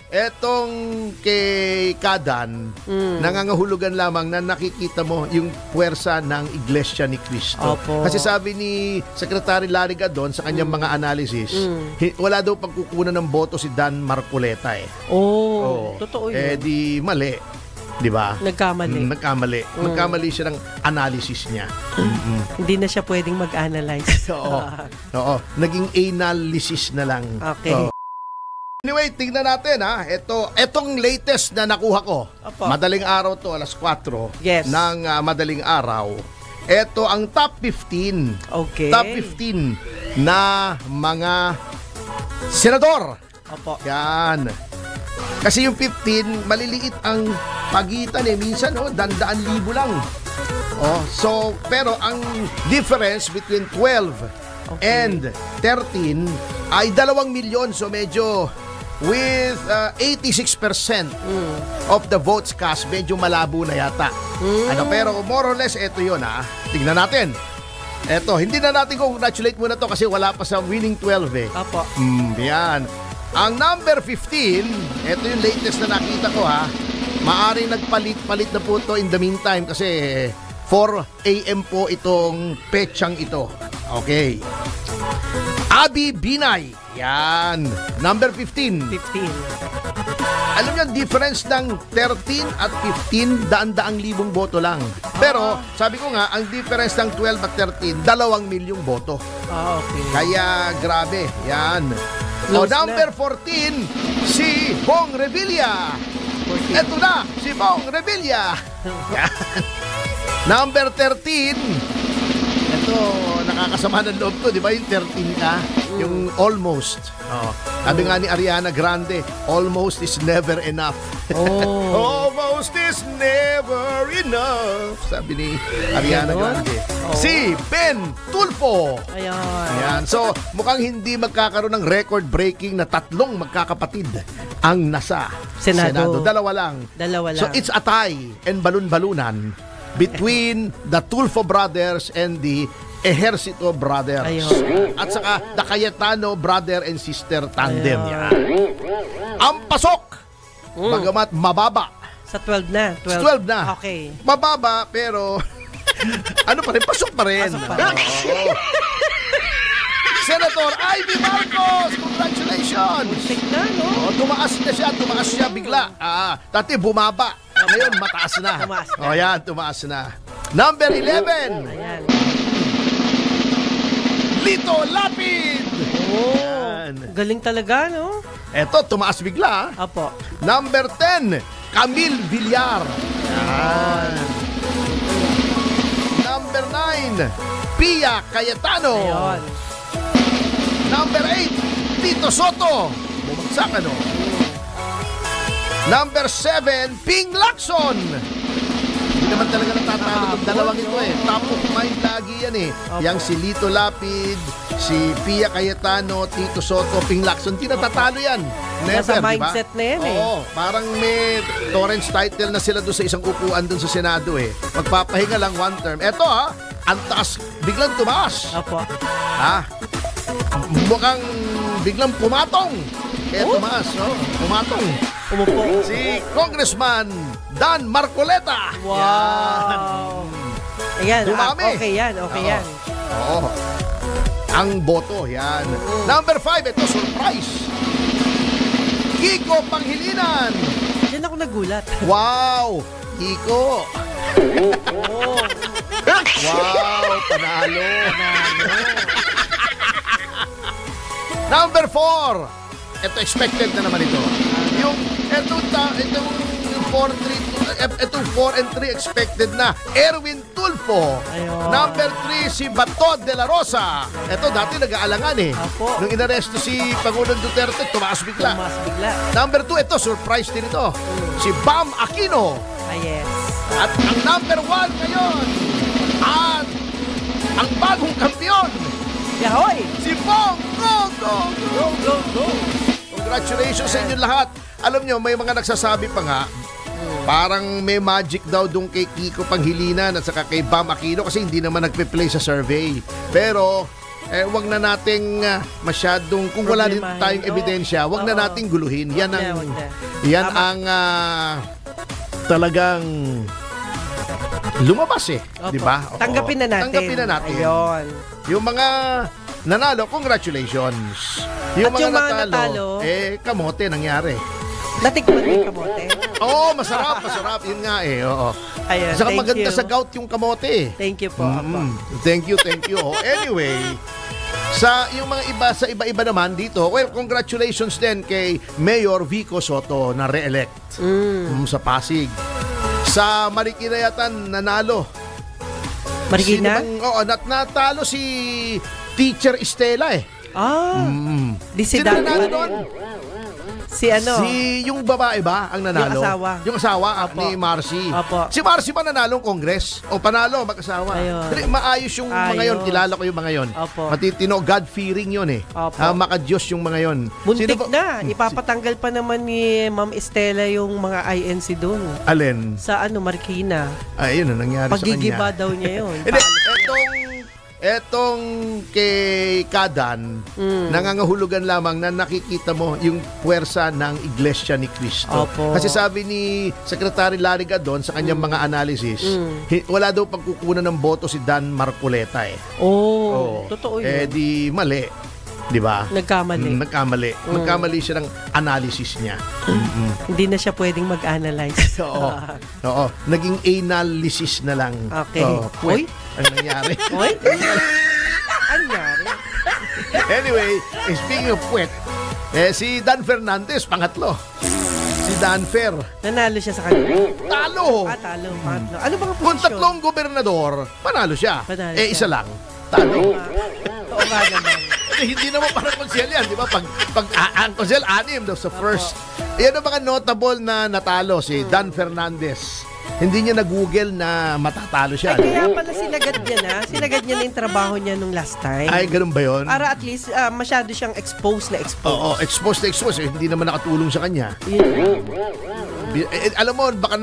etong kay Kadan, nangangahulugan lamang na nakikita mo yung puwersa ng Iglesia ni Cristo. Opo. Kasi sabi ni Secretary Larry Gadon sa kanyang mga analysis, wala daw pagkukunan ng boto si Dan Marcoleta eh. Oo. Totoo yun. Di mali. Di ba? Nagkamali. Nagkamali siya ng analysis niya. Hindi na siya pwedeng mag-analyze. Oo. Naging analysis na lang. Okay. Anyway, tingnan natin ha. Etong latest na nakuha ko. Opo. Madaling araw to, alas 4 Yes. ng madaling araw. Ito ang top 15. Okay. Top 15 na mga senador. Opo. Yan. Kasi yung 15, maliliit ang pagitan eh. Minsan, dandaan libo lang. Pero ang difference between 12 and 13 ay 2 milyon. So medyo with 86% of the votes cast, medyo malabo na yata. Pero more or less, ito yun ha. Tingnan natin. Hindi na natin congratulate muna to kasi wala pa sa winning 12 eh. Opo. Yan. Ang number 15, ito yung latest na nakita ko ha. Maaring nagpalit-palit na po ito in the meantime kasi 4 AM po itong petsang ito. Okay. Abby Binay. Yan. Number 15. 15. Alam niyo, difference ng 13 at 15, daan-daang libong boto lang. Pero, sabi ko nga, ang difference ng 12 at 13, 2 milyong boto. Okay. Kaya, grabe. Yan. Number 14, si Bong Revilla. Ito na, si Bong Revilla. Yan. Number 13, ito, nakakasama ng loob to, di ba? Yung 13 ka, yung almost. Sabi nga ni Ariana Grande, almost is never enough. Almost is never enough. Sabi ni Ariana Grande. Si Ben Tulfo. Ayan. So, mukhang hindi magkakaroon ng record-breaking na 3 magkakapatid ang nasa Senado. 2 lang. So, it's a tie and balun-balunan between the Tulfo brothers and the Ejercito brothers. At saka the Cayetano brother and sister tandem. Yan. Ang pasok, bagamat mababa. Sa 12 na. 12 na. Okay. Mababa pero ano pa rin, pasok pa rin. Senator Ivy Marcos, congratulations. Tumaas siya bigla. Dati bumaba. Ngayon mataas na. Tumaas na. Number 11. Ayan. Lito Lapid. Galing talaga, no? Eto, tumaas bigla. Apo. Number 10, Camille Villar. Yan. Number 9, Pia Cayetano. Ayun. Number 8, Tito Soto. Bumagsak ano. Number 7, Ping Lacson. Hindi naman talaga natatalo itong dalawang ito eh. Top of mind lagi yan eh. Okay. Yang si Lito Lapid, si Pia Cayetano, Tito Soto, Ping Lacson. Hindi natatalo yan. Never, nasa mindset na yan eh. Oo, parang may Torrance title na sila doon sa isang upuan doon sa Senado eh. Magpapahinga lang 1 term. Eto ang taas, biglang tumaas. Opo. Mukhang biglang pumatong. Kaya tumaas, pumatong. Umupo. Si Congressman Dan Marcoleta. Wow. Ayan. Dumami. Okay yan. Yan. Oo. Ang boto, yan. Number 5, ito, surprise. Kiko Panghilinan. Diyan ako nagulat. Wow. Kiko. Wow, panalo. Number 4. Ito, expected na naman ito. Itong 4 and 3 expected na. Erwin Tulfo. Ayun. Number 3, si Bato de la Rosa. Ito, dati nag-aalangan eh. Apo. Nung inaresto si Pangulong Duterte, tumaas bigla. Number 2, ito, surprise din ito. Si Bam Aquino. Yes. At ang number 1 ngayon, at ang bagong kampiyon, Yahoy! si Bong Go! Congratulations sa inyo lahat. Alam nyo, may mga nagsasabi pa nga, parang may magic daw doon kay Kiko Panghilinan at saka kay Bam Aquino kasi hindi naman nagpe-play sa survey. Pero wag na nating masyadong, kung wala din Problemahin. tayong ebidensya, wag na Oo. nating guluhin. Yan Wag na, ang, wag na. yan Tama. ang talagang lumabas Opo. di ba? Oo. Tanggapin na natin. Tanggapin na natin. Ayun. Yung mga nanalo, congratulations. At yung mga natalo, kamote nangyari. Natikman mo yung kamote. Oo, masarap. Yun nga oo. Ayun, Saka thank maganda you. sa gout yung kamote. Thank you po. Apo. Thank you. Anyway, yung mga iba, sa iba-iba naman dito, well, congratulations din kay Mayor Vico Soto na re-elect sa Pasig. Sa Marikina yata nanalo. Marikina? Natalo si Teacher Estela Di si Sino Dan. nanalo doon? Si ano? Yung babae ba ang nanalo? Yung asawa. Yung asawa Opo. ni Marcy. Opo. Si Marcy ba nanalong Congress? O panalo, mag-asawa? Ayun. Hindi, maayos yung mga yon. Ayos. Kilala ko yung mga yon. Opo. Matitino, God-fearing yun Opo. Maka-Diyos yung mga yon. Muntik na. Ipapatanggal pa naman ni Ma'am Estela yung mga INC doon. Alin? Sa ano, Marikina. Ayun ang nangyari sa Pagigiba kanya. daw niya yun. Hindi, etong kay Kadan, nangangahulugan lamang na nakikita mo yung puwersa ng Iglesia ni Cristo. Opo. Kasi sabi ni Secretary Larry Gadon sa kanyang mga analysis, wala daw pagkukunan ng boto si Dan Marcoleta Oo. Totoo yun. Di mali. Di ba? Nagkamali. Nagkamali siya ng analysis niya. Hindi na siya pwedeng mag-analyze. Oo. Naging analysis na lang. Okay. Puwet. Ang nangyari. Oy? Ano nangyari? Anyway, speaking of puwet, si Dan Fernandez, pangatlo. Si Dan Fer. Nanalo siya sa kanya. Talo! Talo. Pangatlo. Ano bang posisyon? Kung tatlong gobernador, panalo siya. Panalo siya. Isa lang. Talo. Oo nga naman. Hindi naman parang konsel yan, di ba? Pag ang konsel, 6 daw sa first. Yan ang mga notable na natalo, si Dan Fernandez. Hindi niya na-google na matatalo siya. Ay, kaya pala sinagad niya na yung trabaho niya nung last time. Ay, ganun ba yun? Para at least masyado siyang exposed. Oo, exposed. Hindi naman nakatulong sa kanya. Alam mo, baka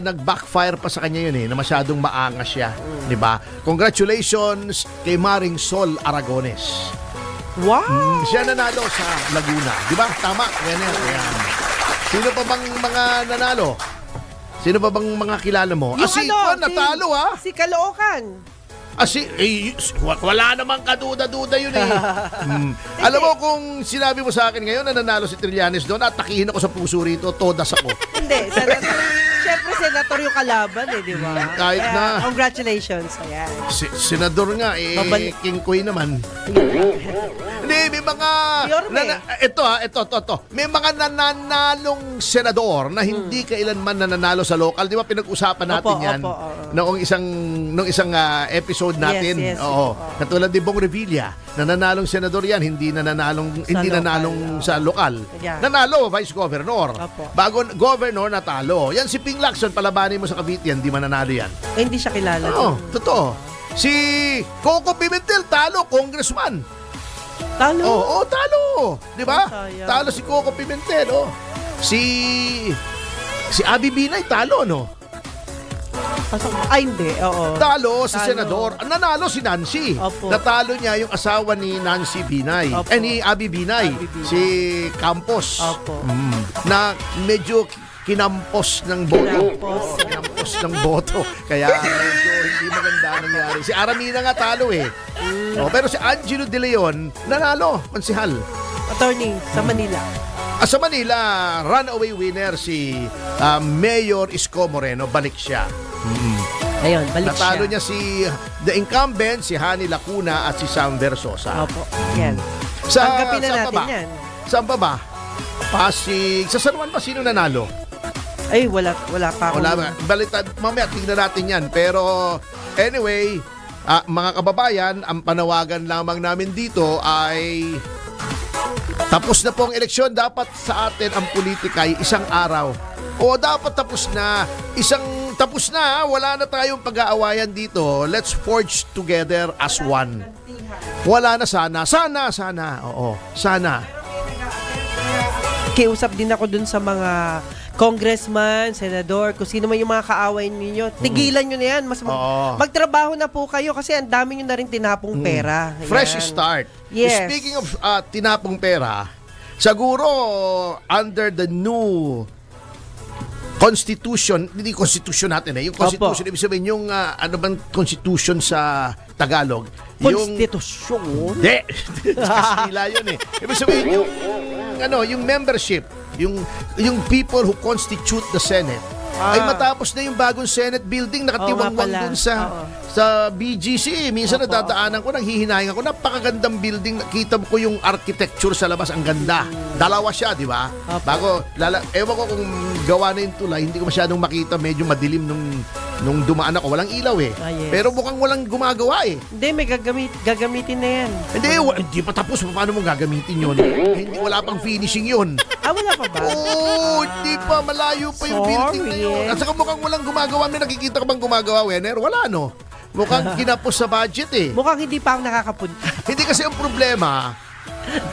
nag-backfire pa sa kanya yun na masyadong maangas siya. Di ba? Congratulations kay Maring Sol Aragones. Wow! Siya nanalo sa Laguna. Di ba? Tama. Yan. Sino pa bang mga nanalo? Sino pa bang mga kilala mo? Natalo Si Caloocan. Wala namang kaduda-duda yun Alam mo kung sinabi mo sa akin ngayon na nanalo si Trillanes doon at takihin ako sa puso rito, todas ako. Hindi, Siyempre, senator yung kalaban di ba? Kahit na. Congratulations. Ayan. Senador nga, King Koy naman. Hindi, may mga... Ito. May mga nananalong senador na hindi kailanman nananalo sa local. Di ba pinag-usapan natin yan? Noong isang episode natin. Yes. Oo. Katulad ni Bong Revilla, nananalong senador yan, hindi nanalong sa lokal. Yeah. Nanalo, vice governor. Opo. Bago governor, natalo. Yan si Ping Lacson, palabanin mo sa Cavite yan, di mananalo yan. Hindi siya kilala. Oo, totoo. Si Coco Pimentel, talo, congressman. Talo? Oo, talo. Di ba? Sayang. Talo si Coco Pimentel, Si Abby Binay, talo, no? Hindi. Oo. Talo si senador. Nanalo si Nancy. Opo. Natalo niya yung asawa ni Nancy Binay. Opo. Ni Abby Binay. Si Campos. Opo. Na medyo kinampos ng boto. Kinampos ng boto. Kaya medyo hindi maganda nangyari. Si Aramina nga talo pero si Angelo De Leon nanalo, konsehal. Attorney sa Manila. Sa Manila, runaway winner si Mayor Isko Moreno. Balik siya. Ayun, balik Natalo siya. niya si the incumbent, si Hani Lacuna at si Sam Versosa. Opo. Yan. Tanggapin na saan natin pa ba? yan. Saan pa ba? Pasig. Sa San Juan pa, sino nanalo? Ay, wala pa ako. Wala ba? Balitan, mamaya tingnan natin yan. Pero anyway, mga kababayan, ang panawagan lamang namin dito ay tapos na po ang eleksyon. Dapat sa atin ang politika ay isang araw. O dapat tapos na. Tapos na. Wala na tayong pag-aawayan dito. Let's forge together as one. Wala na sana. Oo. Sana. Kiusap din ako dun sa mga congressman, senador, kung sino man yung mga kaaway ninyo, tigilan nyo na yan. Magtrabaho na po kayo kasi ang dami nyo na rin tinapong pera. Fresh start. Yes. Speaking of tinapong pera, siguro under the new Constitution, hindi Constitution natin yung Constitution, ibig sabihin yung ano bang Constitution sa Tagalog? Constitution? Hindi. Kastila yun Ibig sabihin yung membership, yung people who constitute the Senate, ay matapos na yung bagong Senate building, nakatiwangwang dun sa BGC. Minsan nadadaanan ko, nanghihinayang ako, napakagandang building, nakita ko yung architecture sa labas, ang ganda. Dalawa siya, di ba? Bago, ewan ko kung gawa na yung tulay, hindi ko masyadong makita, medyo madilim nung dumaan ako, walang ilaw Yes. Pero mukhang walang gumagawa Hindi, may gagamitin na yan. Hindi pa tapos, paano mo gagamitin yun? Hindi, wala pang finishing yun. Wala pa ba? Hindi pa, malayo pa yung building na yun. At saka mukhang walang gumagawa. May nakikita ka bang gumagawa, Wenner? Wala, no? Mukhang kinapos sa budget Mukhang hindi pa ako nakakapunta. Hindi kasi ang problema,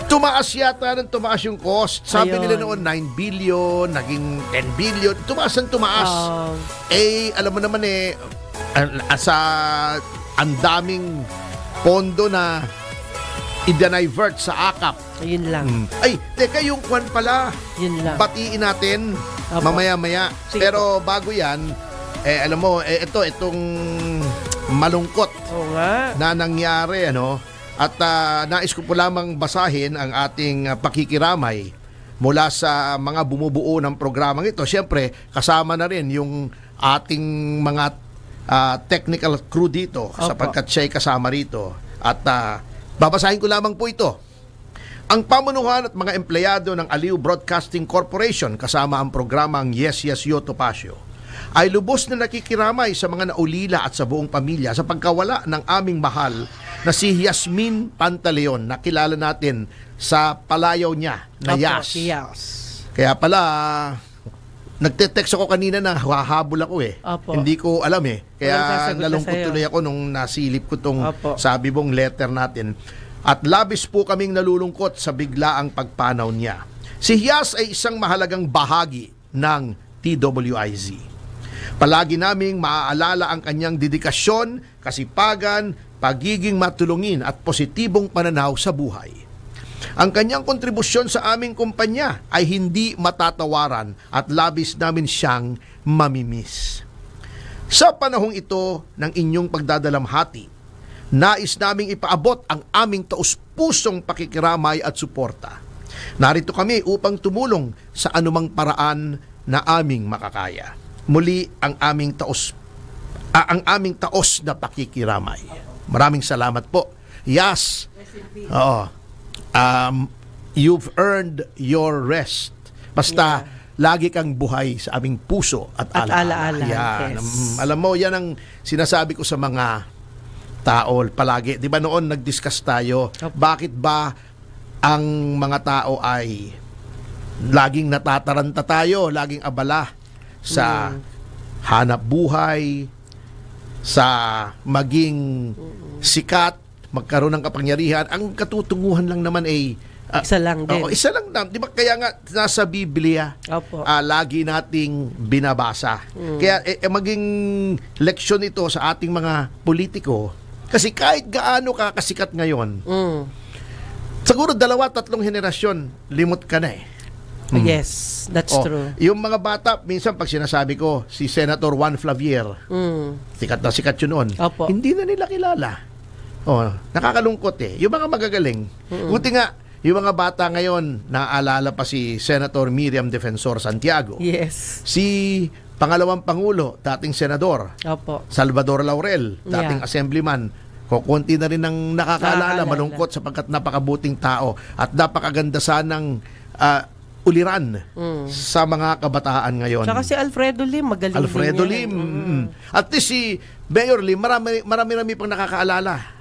tumaas yata yung cost. Sabi nila noon 9 billion, naging 10 billion. Tumaas. Alam mo naman sa ang daming pondo na i-divert sa AKAP. Yun lang. Teka, yung kwan pala. Yun lang. Batiin natin mamaya-maya. Pero bago yan, alam mo, itong malungkot na nangyari, at nais ko po lamang basahin ang ating pakikiramay mula sa mga bumubuo ng programang ito. Siyempre, kasama na rin yung ating mga technical crew dito sapagkat siya'y kasama rito. At babasahin ko lamang po ito. Ang pamunuan at mga empleyado ng Aliw Broadcasting Corporation kasama ang programang Yes Yes Yo Topacio ay lubos na nakikiramay sa mga naulila at sa buong pamilya sa pagkawala ng aming mahal na si Yasmin Pantaleon na kilala natin sa palayaw niya na Yas. Kaya pala, nagte-text ako kanina na hahabol ako Hindi ko alam Kaya nalungkot tuloy ako nung nasilip ko tong sabi mong letter natin. At labis po kaming nalulungkot sa biglaang pagpanaw niya. Si Yas ay isang mahalagang bahagi ng TWIZ. Palagi naming maaalala ang kanyang dedikasyon, kasipagan, pagiging matulungin at positibong pananaw sa buhay. Ang kanyang kontribusyon sa aming kumpanya ay hindi matatawaran at labis namin siyang mamimiss. Sa panahong ito ng inyong pagdadalamhati, nais naming ipaabot ang aming taus-pusong pakikiramay at suporta. Narito kami upang tumulong sa anumang paraan na aming makakaya. Muli ang aming taos na pakikiramay. Maraming salamat po. Yes. You've earned your rest. Basta lagi kang buhay sa aming puso at alaala. Yes. Alam mo, yan ang sinasabi ko sa mga tao palagi. Di ba noon nag-discuss tayo, bakit ba ang mga tao ay laging natataranta tayo, laging abala sa hanap buhay, sa maging sikat, magkaroon ng kapangyarihan. Ang katutunguhan lang naman ay isa lang din. Isa lang naman. Di ba kaya nga nasa Biblia, lagi nating binabasa. Kaya maging leksyon ito sa ating mga politiko. Kasi kahit gaano ka kasikat ngayon, siguro 2-3 henerasyon, limot ka na Yes, that's true. Yung mga bata, minsan pag sinasabi ko, si Senator Juan Flavier, sikat na sikat yun noon, hindi na nila kilala. Nakakalungkot Yung mga magagaling. Buti nga, yung mga bata ngayon, naaalala pa si Senator Miriam Defensor Santiago. Yes. Si pangalawang Pangulo, dating Senador, Salvador Laurel, dating Assemblyman. Kukunti na rin ng nakakaalala, malungkot sapagkat napakabuting tao at napakaganda sanang uliran sa mga kabataan ngayon. Saka si Alfredo Lim, magaling Alfredo din Lim. At si Mayor Lim, marami pang nakakaalala.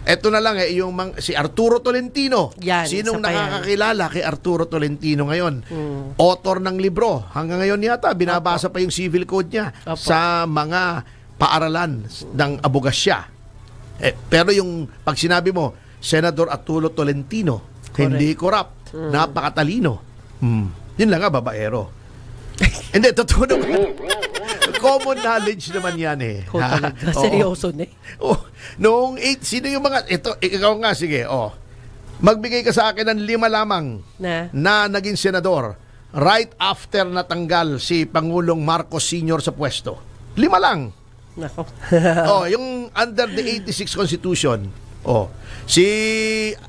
Eto na lang yung si Arturo Tolentino. Sinong nakakakilala kay Arturo Tolentino ngayon? Author ng libro. Hanggang ngayon yata, binabasa pa yung civil code niya sa mga paaralan ng abogasya. Pero yung pag sinabi mo, Senador Arturo Tolentino, hindi corrupt, napakatalino. Yun lang babaero. Hindi, totoo naman. Common knowledge naman yan eh. Ko talaga. Seryoso na eh. Oh, noong 8, sino yung mga, ikaw nga, sige, magbigay ka sa akin ng 5 lamang na naging senador right after natanggal si Pangulong Marcos Sr. sa pwesto. 5 lang. Nako. Yung under the 86 Constitution.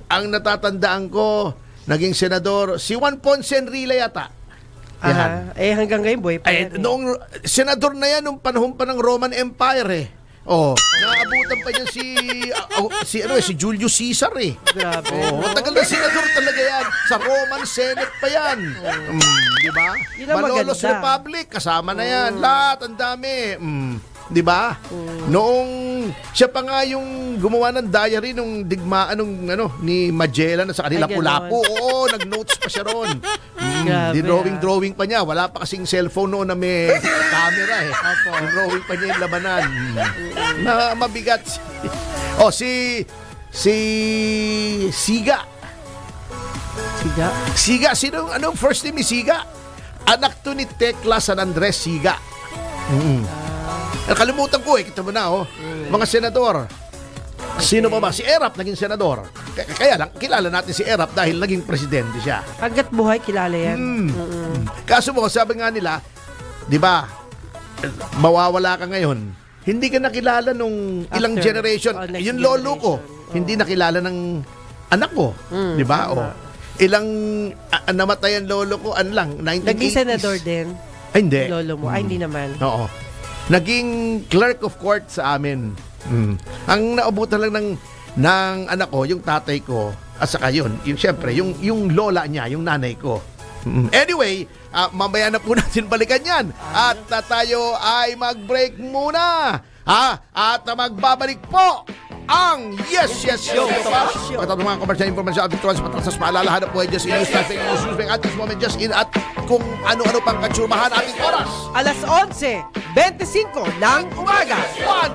Ang natatandaan ko, naging senador, si Juan Ponce Enrile yata. Hanggang ngayon buhay pa yan. Noong senador na yan, nung panahon pa ng Roman Empire naabutan pa niya si Julius Caesar eh. Grabe. Matagal na senador talaga yan. Sa Roman Senate pa yan. Di ba? Malolos Republic, kasama na yan. Lahat, ang dami. Di ba? Noong siya pa nga yung gumawa ng diary nung digmaan ni Magellan sa kanila Lapu-Lapu. Oo, nag-notes pa siya ron. Drawing pa niya. Wala pa kasing cellphone noon na may camera eh. Drawing pa niya yung labanan. Na mabigat. Si Siga. Siga, anong first name ni Siga? Anak to ni Tekla San Andres Siga. Nakalimutan ko kita mo na mga senador. Sino pa ba? Si Erap naging senador. Kaya lang, kilala natin si Erap dahil naging presidente siya. Hanggat buhay, kilala yan. Kaso mo, sabi nga nila, di ba, mawawala ka ngayon. Hindi ka nakilala nung ilang generation. Yung lolo ko, hindi nakilala ng anak ko. Di ba? Ilang namatay ang lolo ko, 1980s. Naging senador din? Ay, hindi. Lolo mo? Ay, hindi naman. Oo. Naging clerk of court sa amin. Ang naabutan lang ng anak ko, yung tatay ko, at saka siyempre, yung lola niya, yung nanay ko. Anyway, mamaya na po natin balikan yan. At tayo ay mag-break muna. At magbabalik po ang Yes Show. Pagkatapos mga komersyal informasyon at victorious patrasas, paalalahan na po ay just in news, traffic news, at this moment just in at kung ano-ano pang katsurbahan ating oras. Alas 11:25 ng umaga.